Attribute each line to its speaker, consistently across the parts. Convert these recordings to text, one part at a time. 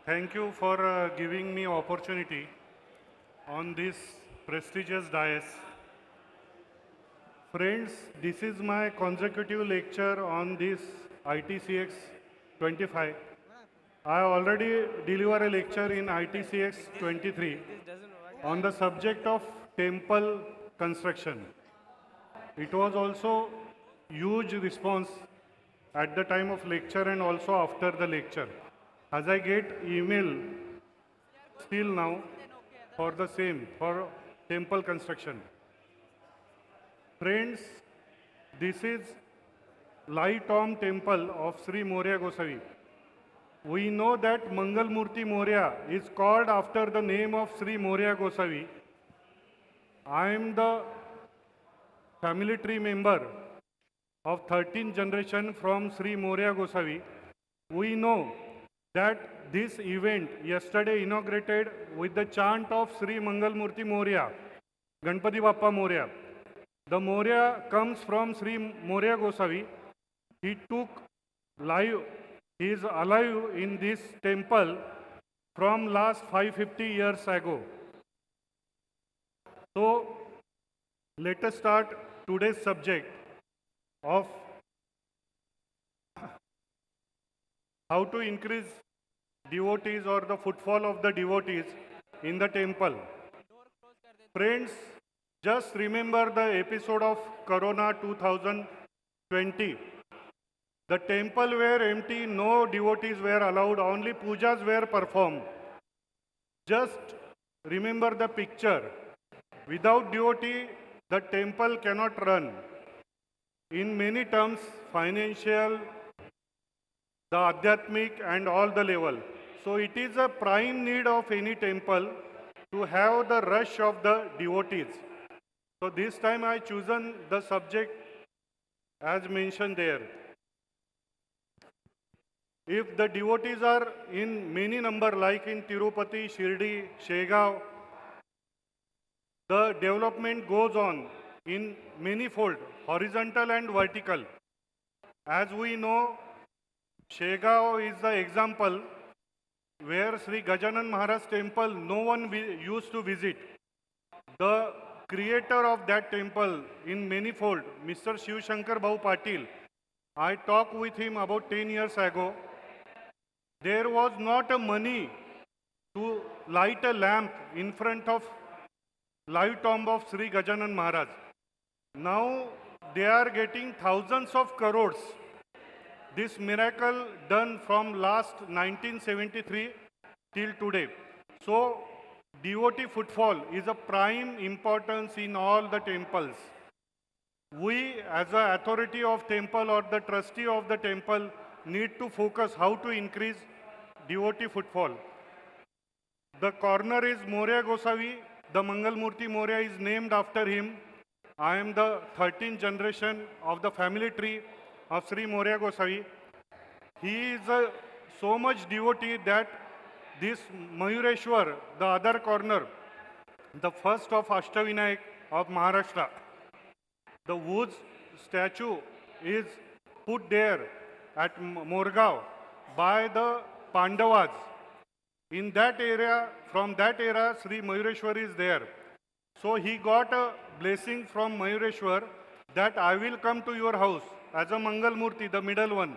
Speaker 1: Thank you for giving me opportunity on this prestigious dais. Friends, this is my consecutive lecture on this ITCX 25. I already delivered a lecture in ITCX 23 on the subject of temple construction. It was also huge response at the time of lecture and also after the lecture. As I get email still now for the same, for temple construction. Friends, this is light tomb temple of Sri Morya Gosavi. We know that Mangal Murti Morya is called after the name of Sri Morya Gosavi. I am the family tree member of 13th generation from Sri Morya Gosavi. We know that this event yesterday inaugurated with the chant of Sri Mangal Murti Morya, Ganpati Bappa Morya. The Morya comes from Sri Morya Gosavi. He took live, he is alive in this temple from last 550 years ago. So let us start today's subject of how to increase devotees or the footfall of the devotees in the temple. Friends, just remember the episode of Corona 2020. The temple were empty, no devotees were allowed, only pujas were performed. Just remember the picture. Without devotee, the temple cannot run. In many terms, financial, the adhyatmic and all the level. So it is a prime need of any temple to have the rush of the devotees. So this time I chosen the subject as mentioned there. If the devotees are in many number like in Tirupati, Shirdi, Shegaon, the development goes on in manifold, horizontal and vertical. As we know, Shegaon is the example where Sri Gajanan Maharaj temple no one used to visit. The creator of that temple in manifold, Mr. Shiv Shankar Bhau Patil, I talked with him about 10 years ago. There was not a money to light a lamp in front of live tomb of Sri Gajanan Maharaj. Now they are getting thousands of crores. This miracle done from last 1973 till today. So devotee footfall is a prime importance in all the temples. We as an authority of temple or the trustee of the temple need to focus how to increase devotee footfall. The corner is Morya Gosavi. The Mangal Murti Morya is named after him. I am the 13th generation of the family tree of Sri Morya Gosavi. He is so much devotee that this Mayureshwar, the other corner, the first of Ashtavinayak of Maharashtra, the wood statue is put there at Morgaon by the Pandavas. In that area, from that era, Sri Mayureshwar is there. So he got a blessing from Mayureshwar that I will come to your house as a Mangal Murti, the middle one.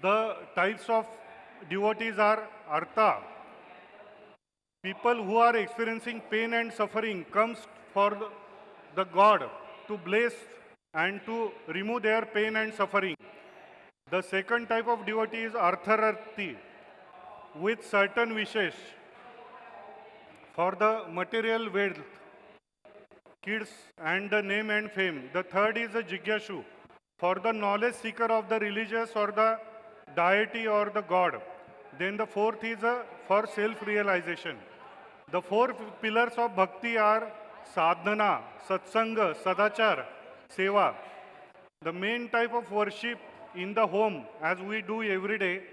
Speaker 1: The types of devotees are Artha. People who are experiencing pain and suffering comes for the God to bless and to remove their pain and suffering. The second type of devotee is Arthararthi with certain wishes for the material wealth, kids and the name and fame. The third is a Jigyashu for the knowledge seeker of the religious or the deity or the God. Then the fourth is for self-realization. The four pillars of bhakti are sadhana, satsanga, sadachar, seva. The main type of worship in the home as we do every day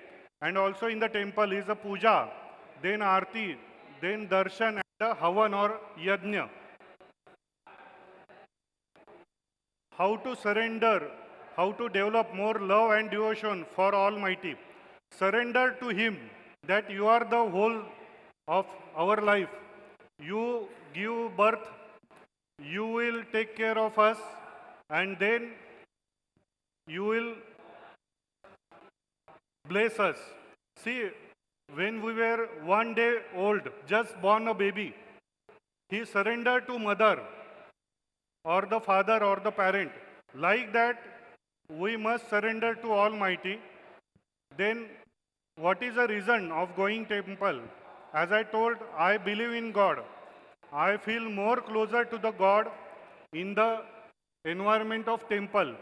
Speaker 1: and also in the temple is a puja, then arti, then darshan and the havan or yajna. How to surrender how to develop more love and devotion for Almighty. Surrender to Him that you are the whole of our life. You give birth, you will take care of us, and then you will bless us. See, when we were 1 day old, just born a baby, he surrendered to mother or the father or the parent. Like that, we must surrender to Almighty. Then, what is the reason of going temple? As I told, I believe in God. I feel more closer to the God in the environment of temple,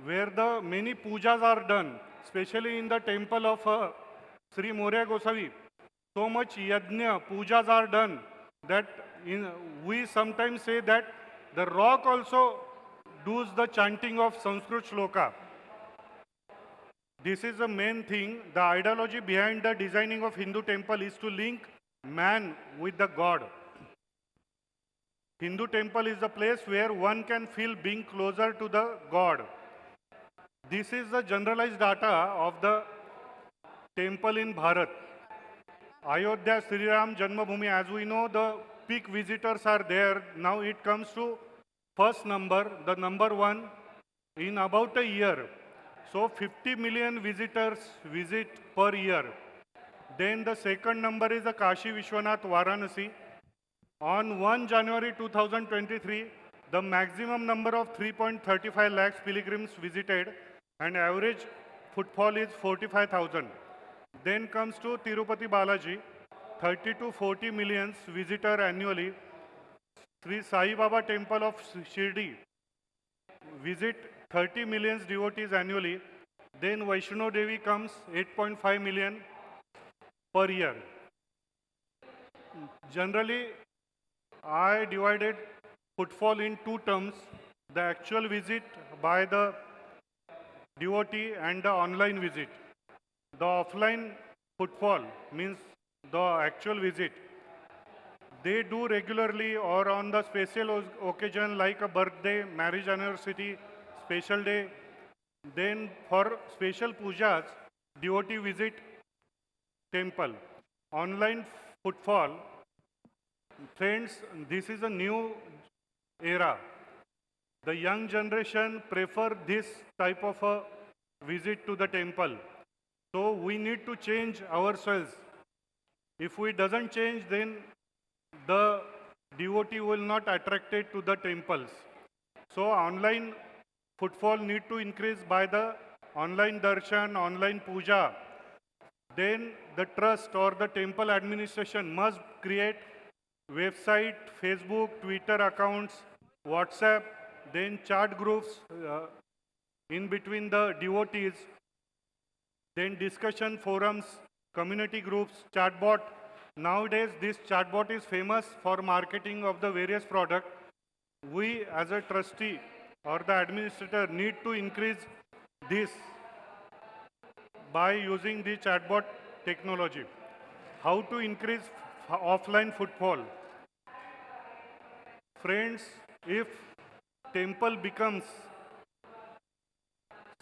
Speaker 1: where the many pujas are done, especially in the temple of Sri Morya Gosavi. So much yajna, pujas are done that we sometimes say that the rock also does the chanting of Sanskrit shloka. This is the main thing. The ideology behind the designing of Hindu temple is to link man with the God. Hindu temple is the place where one can feel being closer to the God. This is the generalized data of the temple in Bharat. Ayodhya, Sri Ram, Janmabhoomi, as we know, the peak visitors are there. Now it comes to first number, the number one in about a year. So 50 million visitors visit per year. Then the second number is the Kashi Vishwanath Varanasi. On 1 January 2023, the maximum number of 3.35 lakhs pilgrims visited and average footfall is 45,000. Then comes to Tirupati Balaji, 30 to 40 millions visitor annually. Sri Sai Baba Temple of Shirdi visit 30 millions devotees annually. Then Vaishno Devi comes 8.5 million per year. Generally, I divided footfall in two terms, the actual visit by the devotee and the online visit. The offline footfall means the actual visit. They do regularly or on the special occasion like a birthday, marriage anniversary, special day. Then for special pujas, devotee visit temple. Online footfall, friends, this is a new era. The young generation prefer this type of a visit to the temple. So we need to change ourselves. If we doesn't change, then the devotee will not attracted to the temples. So online footfall need to increase by the online darshan, online puja. Then the trust or the temple administration must create website, Facebook, Twitter accounts, WhatsApp, then chat groups in between the devotees, then discussion forums, community groups, chatbot. Nowadays, this chatbot is famous for marketing of the various products. We as a trustee or the administrator need to increase this by using the chatbot technology. How to increase offline footfall? Friends, if temple becomes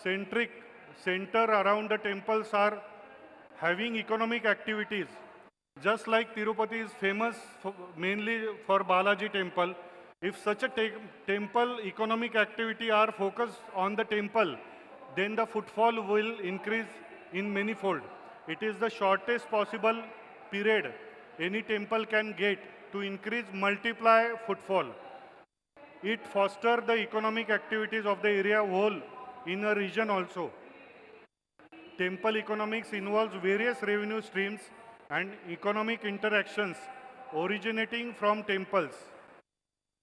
Speaker 1: center around the temples are having economic activities, just like Tirupati is famous mainly for Balaji temple. If such a temple economic activity are focused on the temple, then the footfall will increase in manifold. It is the shortest possible period any temple can get to increase multiply footfall. It fosters the economic activities of the area whole in a region also. Temple economics involves various revenue streams and economic interactions originating from temples.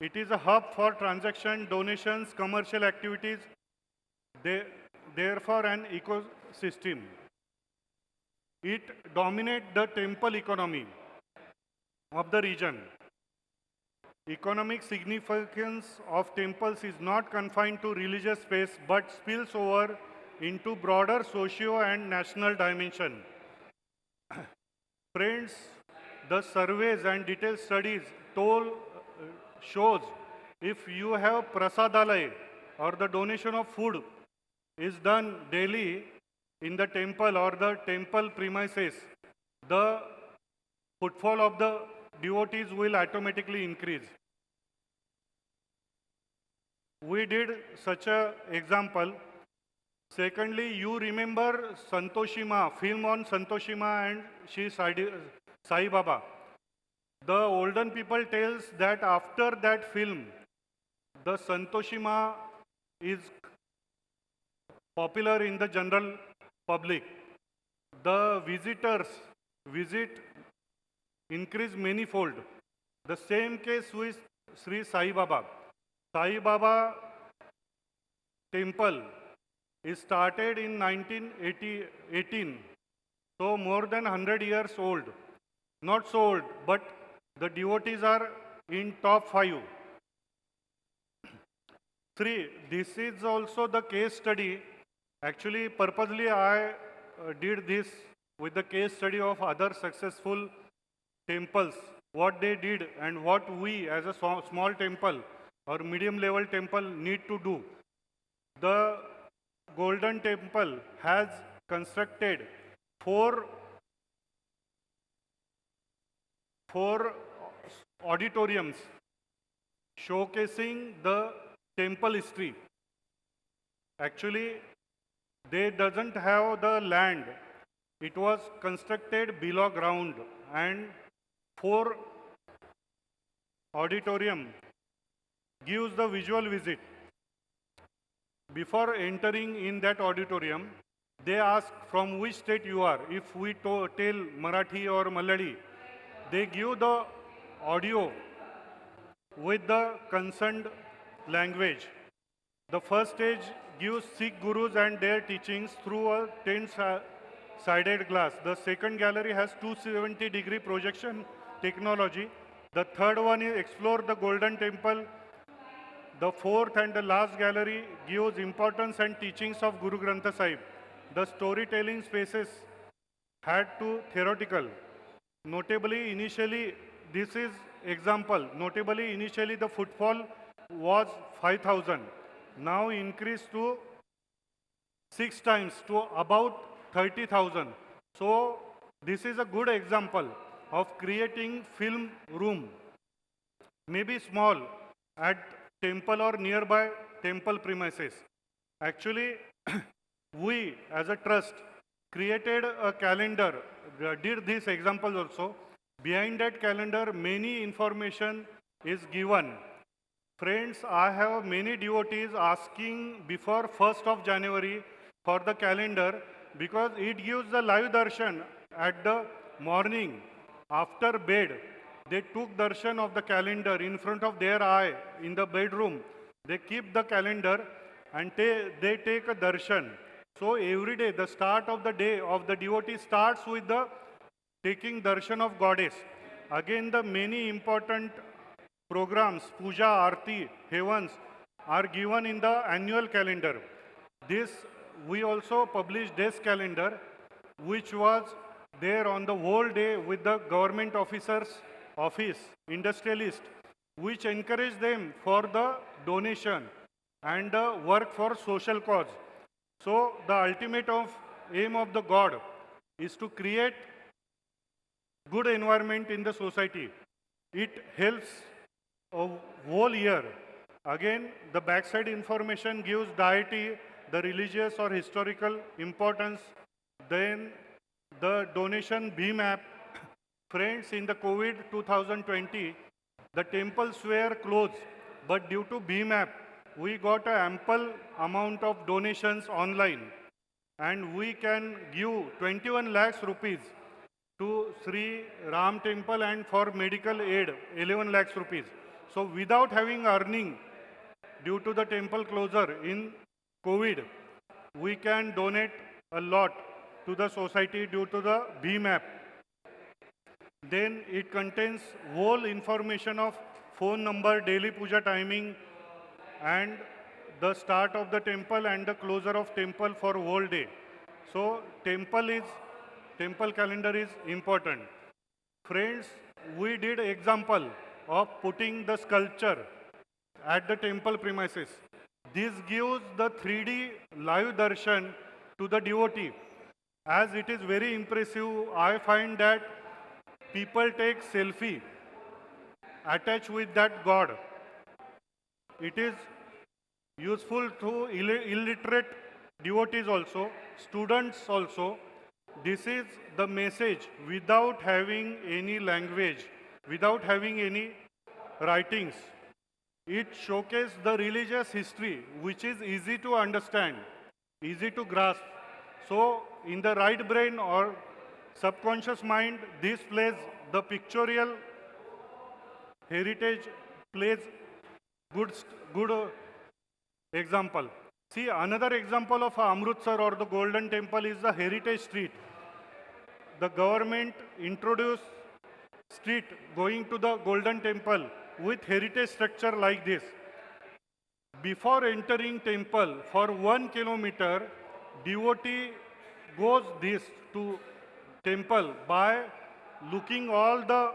Speaker 1: It is a hub for transaction, donations, commercial activities, therefore an ecosystem. It dominates the temple economy of the region. Economic significance of temples is not confined to religious space but spills over into broader socio and national dimension. Friends, the surveys and detailed studies shows if you have prasadalaya, or the donation of food is done daily in the temple or the temple premises, the footfall of the devotees will automatically increase. We did such a example. Secondly, you remember Santoshima, film on Santoshima and Shri Sai Baba. The olden people tells that after that film, the Santoshima is popular in the general public. The visitors visit increase manifold. The same case with Sri Sai Baba. Sai Baba temple is started in 1918, so more than 100 years old. Not so old, but the devotees are in top 5. 3. This is also the case study. Actually, purposely I did this with the case study of other successful temples, what they did and what we as a small temple or medium level temple need to do. The Golden Temple has constructed four auditoriums showcasing the temple history. Actually, they doesn't have the land. It was constructed below ground, and 4 auditorium gives the visual visit. Before entering in that auditorium, they ask from which state you are. If we tell Marathi or Malayali, they give the audio with the concerned language. The first stage gives Sikh gurus and their teachings through a 10-sided glass. The second gallery has 270-degree projection technology. The third one is explore the Golden Temple. The fourth and the last gallery gives importance and teachings of Guru Granth Sahib. The storytelling spaces had to theoretical. Notably, initially, this is example. Notably, initially the footfall was 5,000. Now increased to 6 times to about 30,000. So this is a good example of creating film room. Maybe small at temple or nearby temple premises. Actually, we as a trust created a calendar, did these examples also. Behind that calendar, many information is given. Friends, I have many devotees asking before 1st of January for the calendar because it gives the live darshan at the morning after bed. They took darshan of the calendar in front of their eye in the bedroom. They keep the calendar and they take a darshan. So every day, the start of the day of the devotee starts with the taking darshan of goddess. Again, the many important programs, puja, arti, heavens are given in the annual calendar. This, we also published this calendar, which was there on the whole day with the government officers, office, industrialist, which encourage them for the donation and the work for social cause. So the ultimate aim of the God is to create good environment in the society. It helps a whole year. Again, the backside information gives deity, the religious or historical importance. Then the donation Bhim app. Friends, in the COVID 2020, the temples were closed, but due to Bhim app, we got an ample amount of donations online, and we can give 21 lakhs rupees to Sri Ram Temple and for medical aid 11 lakhs rupees. So without having earning due to the temple closure in COVID, we can donate a lot to the society due to the Bhim app. Then it contains whole information of phone number, daily puja timing, and the start of the temple and the closure of temple for whole day. So temple calendar is important. Friends, we did example of putting the sculpture at the temple premises. This gives the 3D live darshan to the devotee. As it is very impressive, I find that people take selfie attached with that God. It is useful to illiterate devotees also, students also. This is the message without having any language, without having any writings. It showcases the religious history, which is easy to understand, easy to grasp. So, in the right brain or subconscious mind, this plays the pictorial heritage plays good, good example. See, another example of Amritsar or the Golden Temple is the Heritage Street. The government introduced street going to the Golden Temple with heritage structure like this. Before entering temple for 1 kilometer, devotee goes this to temple by looking all the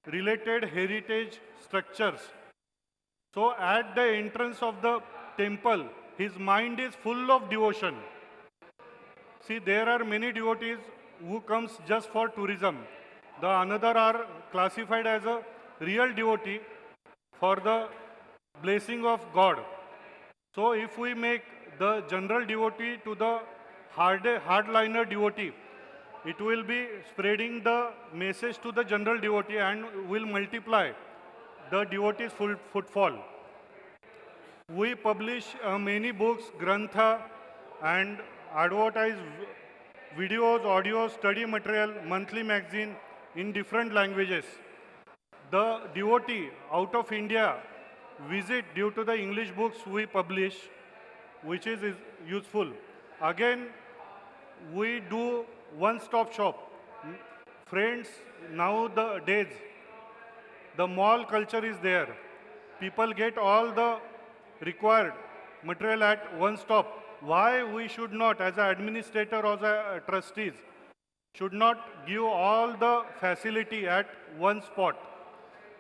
Speaker 1: related heritage structures. So at the entrance of the temple, his mind is full of devotion. See, there are many devotees who comes just for tourism. The another are classified as a real devotee for the blessing of God. So if we make the general devotee to the hardliner devotee, it will be spreading the message to the general devotee and will multiply the devotee's footfall. We publish many books, grantha, and advertise videos, audio, study material, monthly magazine in different languages. The devotee out of India visit due to the English books we publish, which is useful. Again, we do one-stop shop. Friends, nowadays, the mall culture is there. People get all the required material at one stop. Why we should not, as an administrator or as a trustees, should not give all the facility at one spot?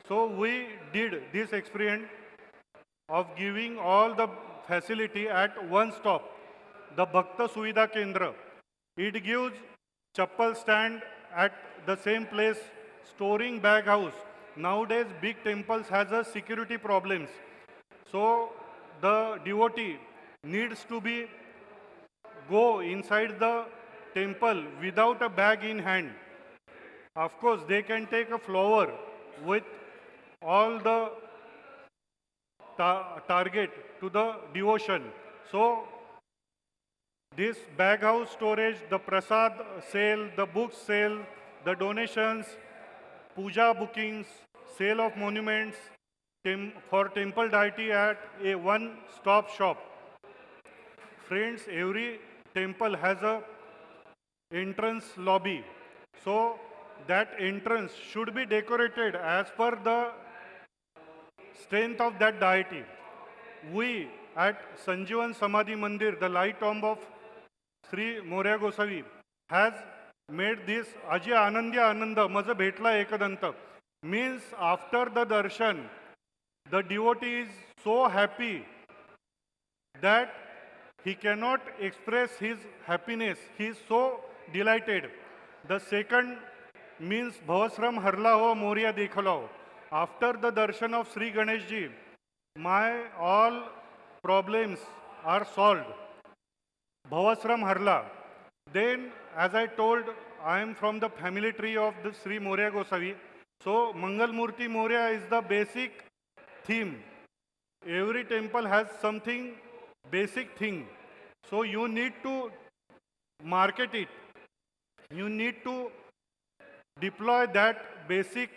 Speaker 1: So we did this experiment of giving all the facility at one stop, the Bhakta Suvidha Kendra. It gives chappal stand at the same place, storing bag house. Nowadays, big temples has a security problems. So the devotee needs to be go inside the temple without a bag in hand. Of course, they can take a flower with all the target to the devotion. So this bag house storage, the prasad sale, the books sale, the donations, puja bookings, sale of monuments for temple deity at a one-stop shop. Friends, every temple has a entrance lobby. So that entrance should be decorated as per the strength of that deity. We at Sanjeevan Samadhi Mandir, the light tomb of Sri Morya Gosavi, has made this Ajya Anandya Ananda Maza Bhetla Ekadanta. Means after the darshan, the devotee is so happy that he cannot express his happiness. He is so delighted. The second means Bhavasram Harla Ho Morya Dekhalo. After the darshan of Sri Ganesh Ji, my all problems are solved. Bhavasram Harla. Then, as I told, I am from the family tree of the Sri Morya Gosavi. So, Mangal Murti Morya is the basic theme. Every temple has something basic thing. So, you need to market it. You need to deploy that basic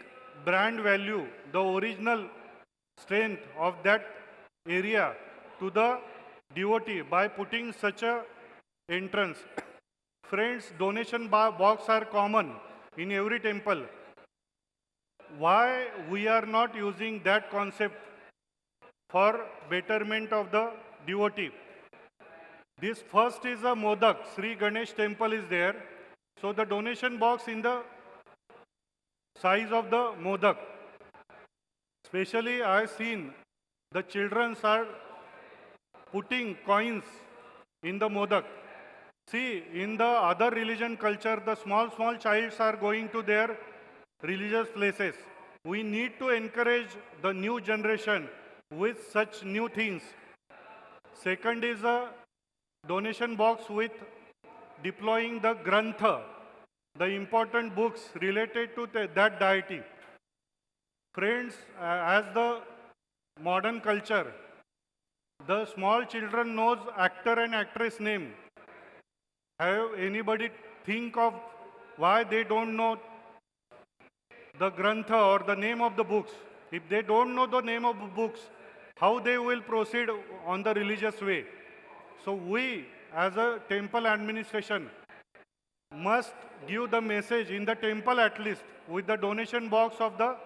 Speaker 1: brand value, the original strength of that area to the devotee by putting such a entrance. Friends, donation box are common in every temple. Why we are not using that concept for betterment of the devotee? This first is a Modak. Sri Ganesh temple is there. So the donation box in the size of the Modak. Especially I have seen the children are putting coins in the modak. See, in the other religion culture, the small childs are going to their religious places. We need to encourage the new generation with such new things. Second is a donation box with deploying the grantha, the important books related to that deity. Friends, as the modern culture, the small children knows actor and actress name. Have anybody think of why they don't know the grantha or the name of the books? If they don't know the name of the books, how they will proceed on the religious way? So we, as a temple administration, must give the message in the temple at least with the donation box of the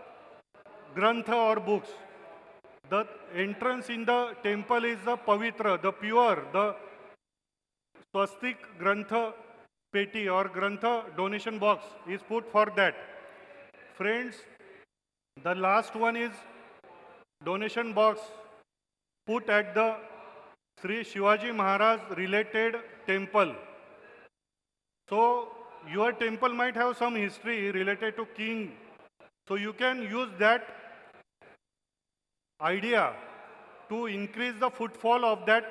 Speaker 1: grantha or books. The entrance in the temple is the pavitra, the pure, the swastik grantha peti or grantha donation box is put for that. Friends, the last one is donation box put at the Sri Shivaji Maharaj related temple. So your temple might have some history related to king. So you can use that idea to increase the footfall of that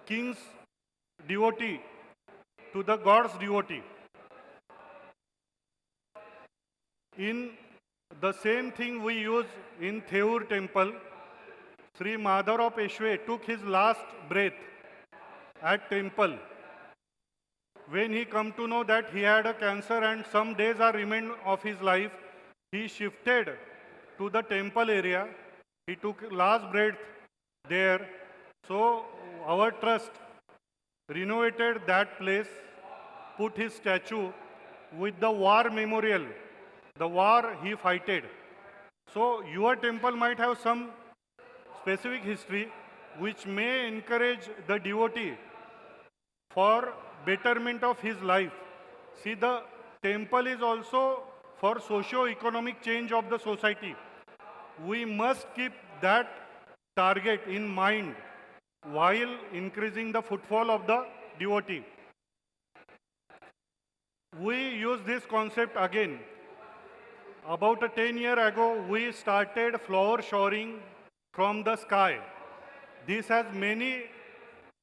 Speaker 1: king's devotee to the God's devotee. In the same thing we use in Theur temple, Sri Madhav Peshwe took his last breath at temple. When he come to know that he had a cancer and some days are remained of his life, he shifted to the temple area. He took last breath there. So our trust renovated that place, put his statue with the war memorial, the war he fighted. So your temple might have some specific history which may encourage the devotee for betterment of his life. See, the temple is also for socio-economic change of the society. We must keep that target in mind while increasing the footfall of the devotee. We use this concept again. About 10 years ago, we started flower showering from the sky. This has many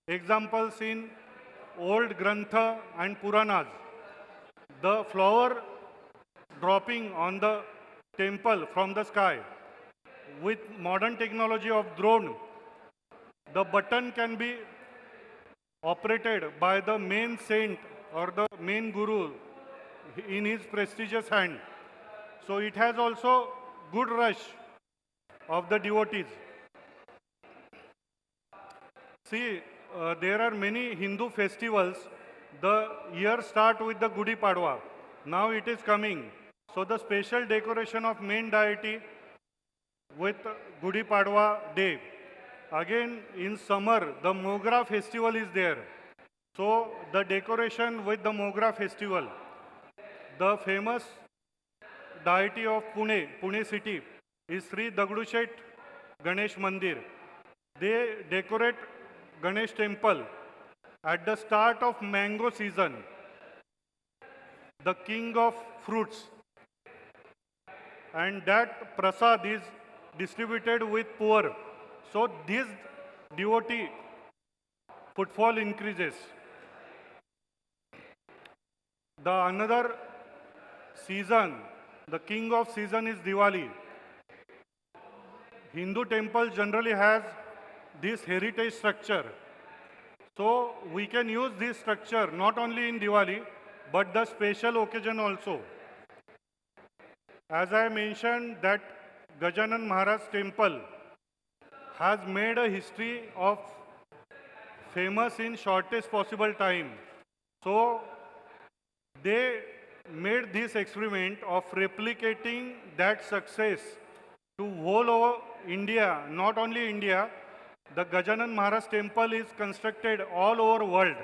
Speaker 1: examples in old Grantha and Puranas. The flower dropping on the temple from the sky. With modern technology of drone, the button can be operated by the main saint or the main guru in his prestigious hand. So it has also good rush of the devotees. See, there are many Hindu festivals. The year start with the Gudi Padwa. Now it is coming. So the special decoration of main deity with Gudi Padwa day. Again in summer, the Mogra festival is there. So the decoration with the Mogra festival. The famous deity of Pune city is Sri Dagdushet Ganesh Mandir. They decorate Ganesh temple at the start of mango season, the king of fruits. And that prasad is distributed with poor. So this devotee footfall increases. The another season, the king of season is Diwali. Hindu temple generally has this heritage structure. So we can use this structure not only in Diwali, but the special occasion also. As I mentioned that Gajanan Maharaj temple has made a history of famous in shortest possible time. So they made this experiment of replicating that success to whole over India, not only India. The Gajanan Maharaj temple is constructed all over world.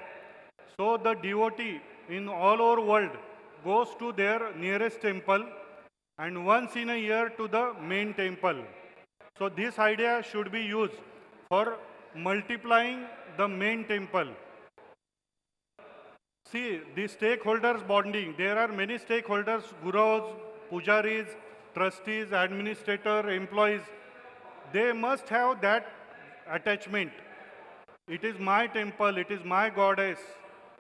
Speaker 1: So the devotee in all over world goes to their nearest temple and once in a year to the main temple. So this idea should be used for multiplying the main temple. See, the stakeholders bonding. There are many stakeholders, gurus, pujaris, trustees, administrator, employees. They must have that attachment. It is my temple, it is my goddess,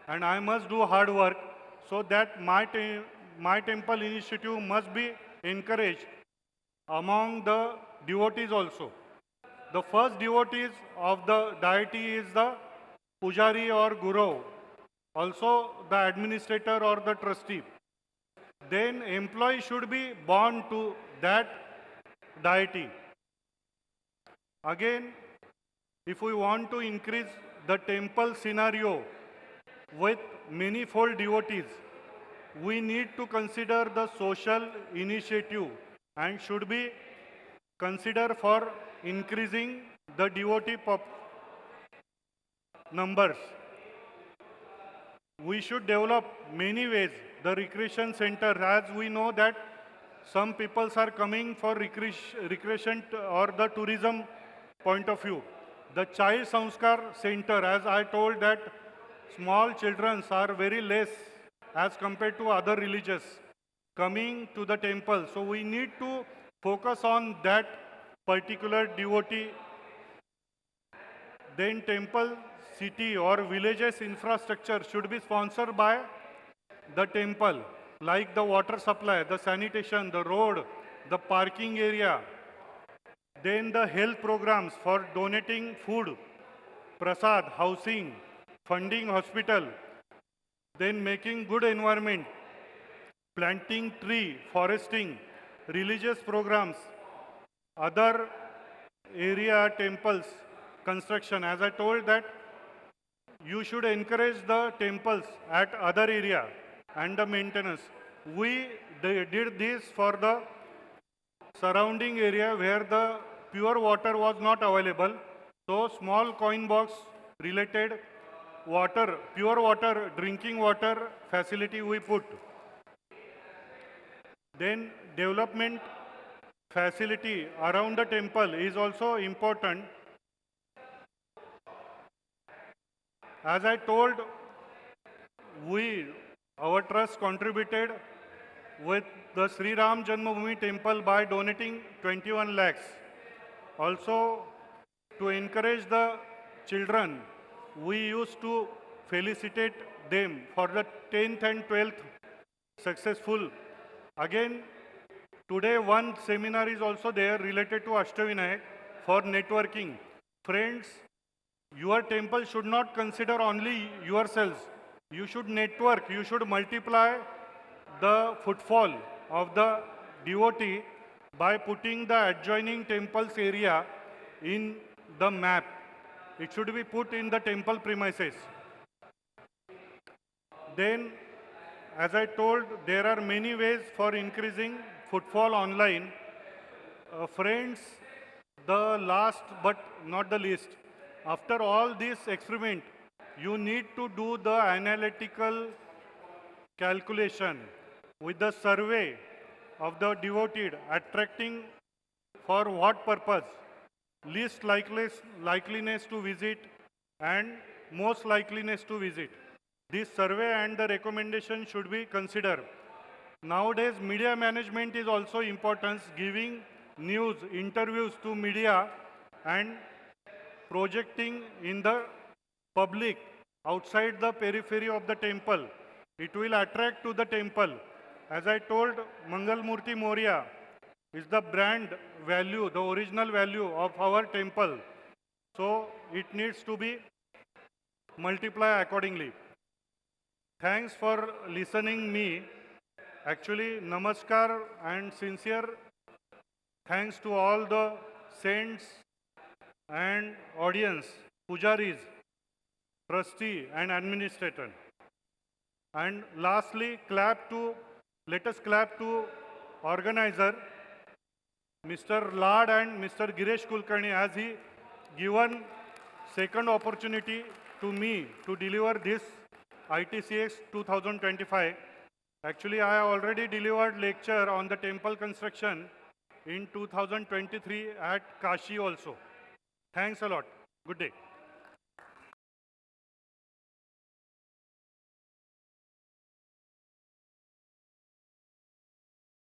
Speaker 1: and I must do hard work so that my temple initiative must be encouraged among the devotees also. The first devotees of the deity is the pujari or guru, also the administrator or the trustee. Then employee should be born to that deity. Again, if we want to increase the temple scenario with manifold devotees, we need to consider the social initiative and should be considered for increasing the devotee numbers. We should develop many ways. The recreation center, as we know that some peoples are coming for recreation or the tourism point of view. The child sanskar center, as I told that small children are very less as compared to other religions coming to the temple. So we need to focus on that particular devotee. Then temple city or villages infrastructure should be sponsored by the temple, like the water supply, the sanitation, the road, the parking area. Then the health programs for donating food, prasad, housing, funding hospital, then making good environment, planting tree, foresting, religious programs, other area temples, construction. As I told that you should encourage the temples at other area and the maintenance. We did this for the surrounding area where the pure water was not available. So small coin box related water, pure water, drinking water facility we put. Then development facility around the temple is also important. As I told, our trust contributed with the Sri Ram Janmabhoomi temple by donating 21 lakhs. Also, to encourage the children, we used to felicitate them for the 10th and 12th successful. Again, today one seminar is also there related to Ashtavinayak for networking. Friends, your temple should not consider only yourselves. You should network, you should multiply the footfall of the devotee by putting the adjoining temples area in the map. It should be put in the temple premises. Then, as I told, there are many ways for increasing footfall online. Friends, the last but not the least, after all this experiment, you need to do the analytical calculation with the survey of the devotee, attracting for what purpose, least likeliness to visit and most likeliness to visit. This survey and the recommendation should be considered. Nowadays, media management is also important, giving news, interviews to media and projecting in the public outside the periphery of the temple. It will attract to the temple. As I told, Mangal Murti Moria is the brand value, the original value of our temple. So it needs to be multiplied accordingly. Thanks for listening me. Actually, namaskar and sincere thanks to all the saints and audience, pujaris, trustee and administrator. And lastly, let us clap to organizer, Mr. Lad and Mr. Giresh Kulkarni, as he given second opportunity to me to deliver this ITCX 2025. Actually, I already delivered lecture on the temple construction in 2023 at Kashi also. Thanks a lot. Good day.